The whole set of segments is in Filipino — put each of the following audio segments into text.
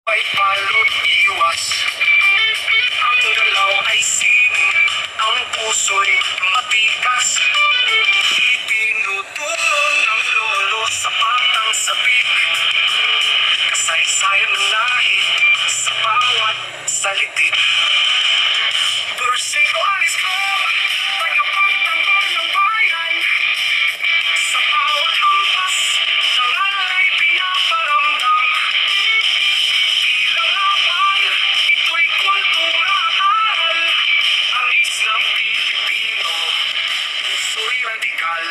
Ay palot iwas. Ang galaw ay sining, ang puso'y matikas. Itinutulong ng lolo sa patang sabik. Kasaysayan ng lahi sa bawat salitik. Versiko alis ko, tagapagtanggol ng bayan. Sa bawat hampas, dangal ay pinaparamdam. Bilang awal, ito'y kultura at aral. Ang isang Pilipino, puso'y radikal.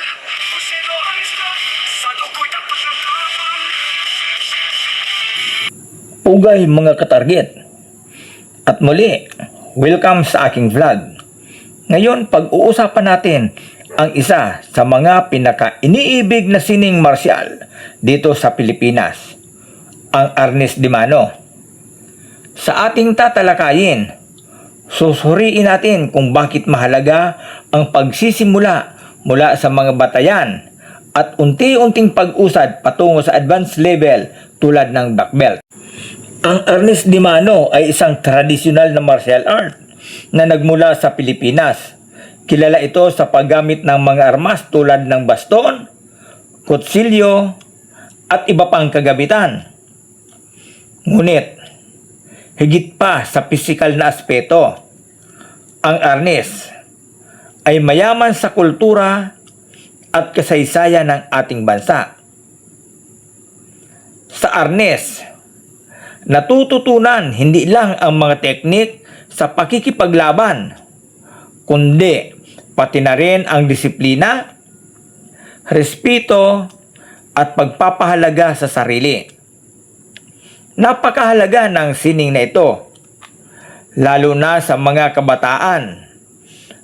Versiko alis ko, sa dugo'y tapat ng tapang. Pugay mga katarget. At muli, welcome sa aking vlog. Ngayon, pag-uusapan natin ang isa sa mga pinaka-iniibig na sining martial dito sa Pilipinas, ang Arnis de Mano. Sa ating tatalakayin, susuriin natin kung bakit mahalaga ang pagsisimula mula sa mga batayan at unti-unting pag-usad patungo sa advanced level tulad ng black belt. Ang Arnis de Mano ay isang tradisyonal na martial art na nagmula sa Pilipinas. Kilala ito sa paggamit ng mga armas tulad ng baston, kutsilyo, at iba pang kagamitan. Ngunit, higit pa sa pisikal na aspeto, ang arnis ay mayaman sa kultura at kasaysayan ng ating bansa. Sa arnis, natututunan hindi lang ang mga teknik sa pakikipaglaban, kundi pati na rin ang disiplina, respeto, at pagpapahalaga sa sarili. Napakahalaga ng sining na ito, lalo na sa mga kabataan,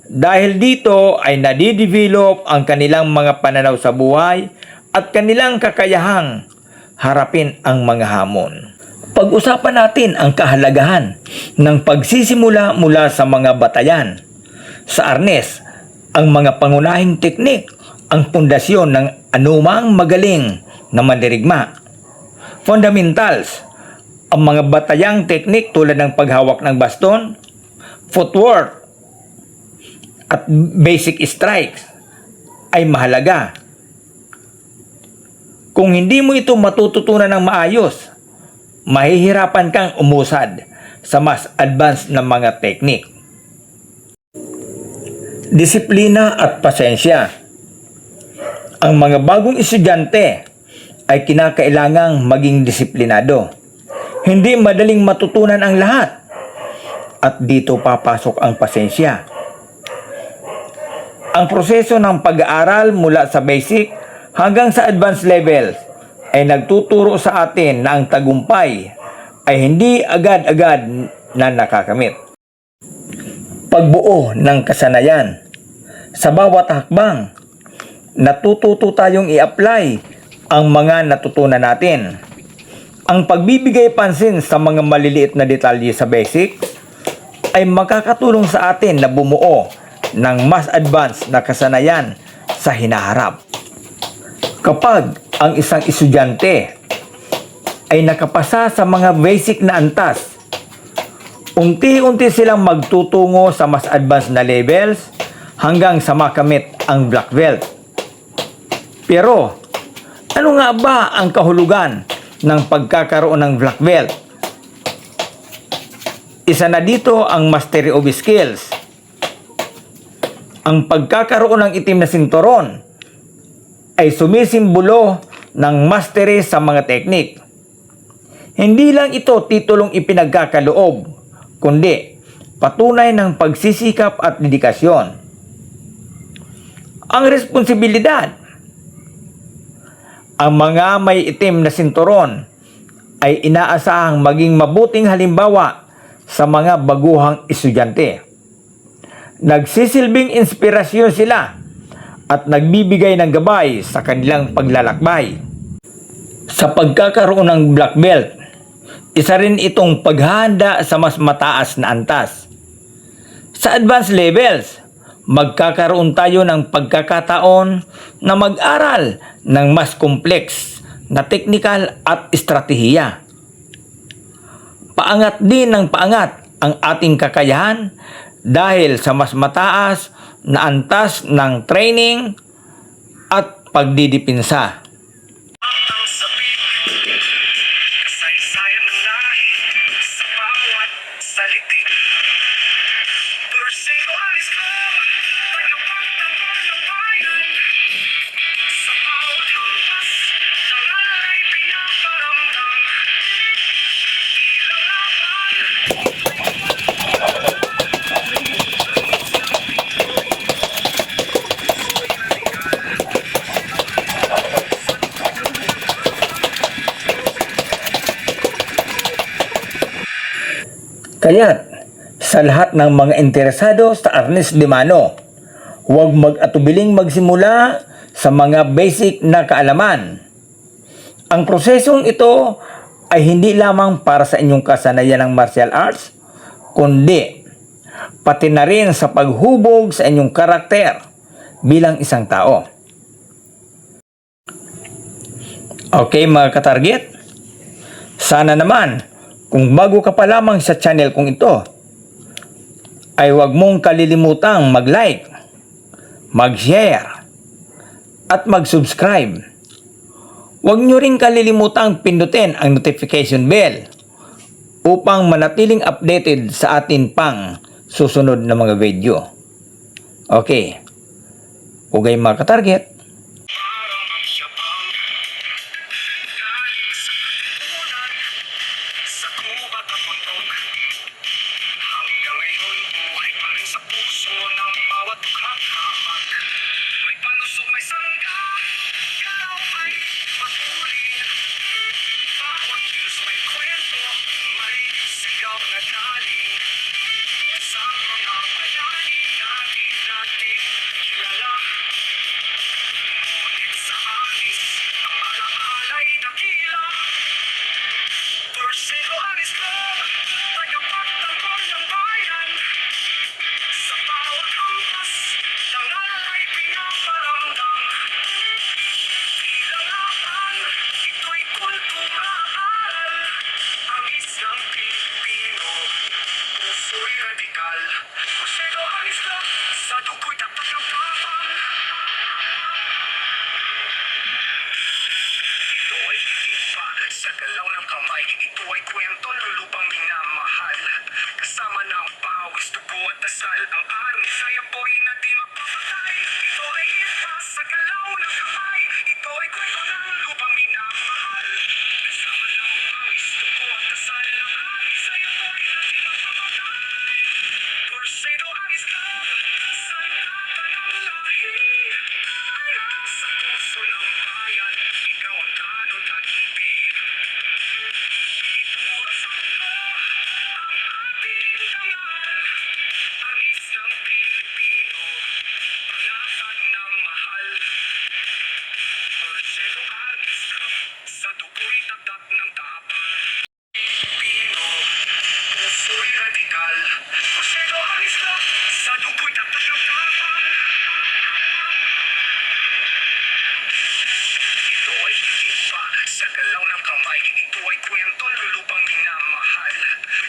dahil dito ay nadidevelop ang kanilang mga pananaw sa buhay at kanilang kakayahang harapin ang mga hamon. Pag-usapan natin ang kahalagahan ng pagsisimula mula sa mga batayan. Sa arnes, ang mga pangunahing teknik ang pundasyon ng anumang magaling na mandirigma. Fundamentals, ang mga batayang teknik tulad ng paghawak ng baston, footwork, at basic strikes ay mahalaga. Kung hindi mo ito matututunan ng maayos, mahihirapan kang umusad sa mas advanced na mga teknik. Disiplina at pasensya. Ang mga bagong estudyante ay kinakailangang maging disiplinado. Hindi madaling matutunan ang lahat. At dito papasok ang pasensya. Ang proseso ng pag-aaral mula sa basic hanggang sa advanced levels ay nagtuturo sa atin na ang tagumpay ay hindi agad-agad na nakakamit. Pagbuo ng kasanayan. Sa bawat hakbang, natututo tayong i-apply ang mga natutunan natin. Ang pagbibigay pansin sa mga maliliit na detalye sa basic ay makakatulong sa atin na bumuo ng mas advanced na kasanayan sa hinaharap. Kapag ang isang estudyante ay nakapasa sa mga basic na antas, unti-unti silang magtutungo sa mas advanced na levels hanggang sa makamit ang black belt. Pero, ano nga ba ang kahulugan ng pagkakaroon ng black belt? Isa na dito ang mastery of skills. Ang pagkakaroon ng itim na sinturon ay sumisimbolo ng mastery sa mga teknik. Hindi lang ito titulong ipinagkakaloob, kundi patunay ng pagsisikap at dedikasyon. Ang responsibilidad. Ang mga may itim na sinturon ay inaasahang maging mabuting halimbawa sa mga baguhang estudyante. Nagsisilbing inspirasyon sila at nagbibigay ng gabay sa kanilang paglalakbay. Sa pagkakaroon ng black belt, isa rin itong paghahanda sa mas mataas na antas. Sa advanced levels, magkakaroon tayo ng pagkakataon na mag-aral ng mas complex na teknikal at estratehiya. paangat din ng paangat ang ating kakayahan dahil sa mas mataas na antas ng training at pagdidipinsa. Ang sabik, kasaysayan ng lahi sa bawat salitik. Porsigo Aris Club, tagapagtanggol ng bayan. Sa bawat hampas, dangal ay pinaparamdam. Ilang laban, Kaya't sa lahat ng mga interesado sa arnis de mano, huwag mag-atubiling magsimula sa mga basic na kaalaman. Ang prosesong ito ay hindi lamang para sa inyong kasanayan ng martial arts, kundi pati na rin sa paghubog sa inyong karakter bilang isang tao. Okay mga katarget? Sana naman kung bago ka pa lamang sa channel kong ito, ay huwag mong kalilimutang mag-like, mag-share, at mag-subscribe. Huwag nyo rin kalilimutang pindutin ang notification bell upang manatiling updated sa atin pang susunod na mga video. Okay. Okay mga katarget. parang ang siyabang. Galing sa katunan, sa gubat at bundok. Hanggang ngayon, buhay pa rin sa puso ng bawat tukha-tapak. May panusok, may sangga, galaw ay matuloy. Bawat kilos may kwento, may sigaw na galing sa mga bayani natin kilala. Ngunit sa anis, ang alaala'y dakila. Porsigo Aris Club, tagapagtanggol ng bayan. Sa bawat hampas, dangal ay pinaparamdam. Bilang laban, ito'y kultura aral. Ang isang Pilipino, puso'y radikal. Porsigo Aris Club, sa dugo'y tatak ng tapang. Ito ay higit pa sa galaw ng kamay. Ito ay kwento lulupang minamahal. Kasama ng pawis, dugo at dasal. Ang aring saya po'y na di magpapatay. Ito ay higit pa sa galaw ng kamay. Ito ay kwento ng lupang minamahal. Kasama ng pawis, dugo at dasal. Ang aring saya po'y na di magpapatay. Porsigo Aris Club, sandata ng lahi. Sa puso ng bayan, ikaw ang tanod at hindi. Itura sa mundo, ang ating dangal. Ang isang Pilipino, panatag ng mahal. Porsigo Aris Club, sa dugo'y tatak ng tapang. Pilipino, puso'y radikal. Porsigo Aris Club, sa dugo'y tatak ng tapang. Ito ay higit pa sa galaw ng kamay. Ito ay kwento lulupang minamahal.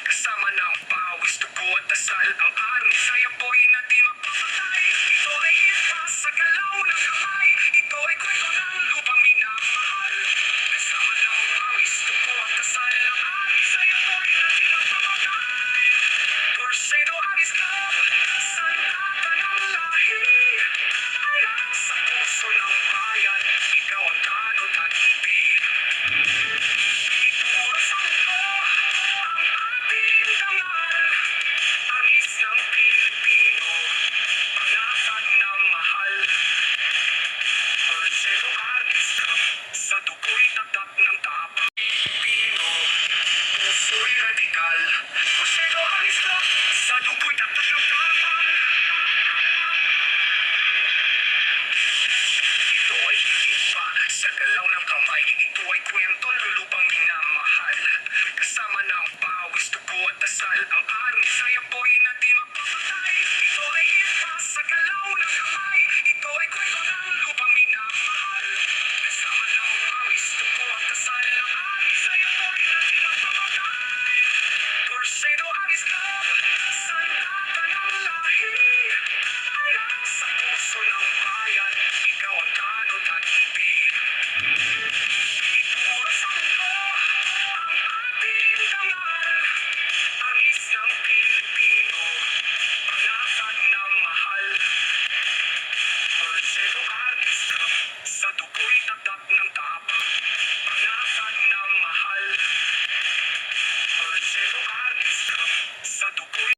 Kasama ng pawis, dugo at dasal. Ang aring saya po'y na di magpapatay. Ito ay higit pa sa galaw ng kamay. Ito ay kwento ng lupang minamahal. Kasama ng pawis, dugo at dasal. Ang aring saya po'y na di magpapatay. Porsigo Aris Club, sandata ng lahi. Sa puso ng bayan, ikaw ang tanod at hindi. Itura sa mundo, ang ating dangal. Ang isang Pilipino, panatag ng mahal. Porsigo Aris Club, sa dugo'y tatak ng tapang. Pilipino, puso'y radikal. Porsigo Aris Club, sa dugo'y tatak ng tapang. Ito ay higit pa sa galaw ng kamay. Ito ay kwento lulupang minamahal. Kasama ng pawis, dugo at dasal. Ang aring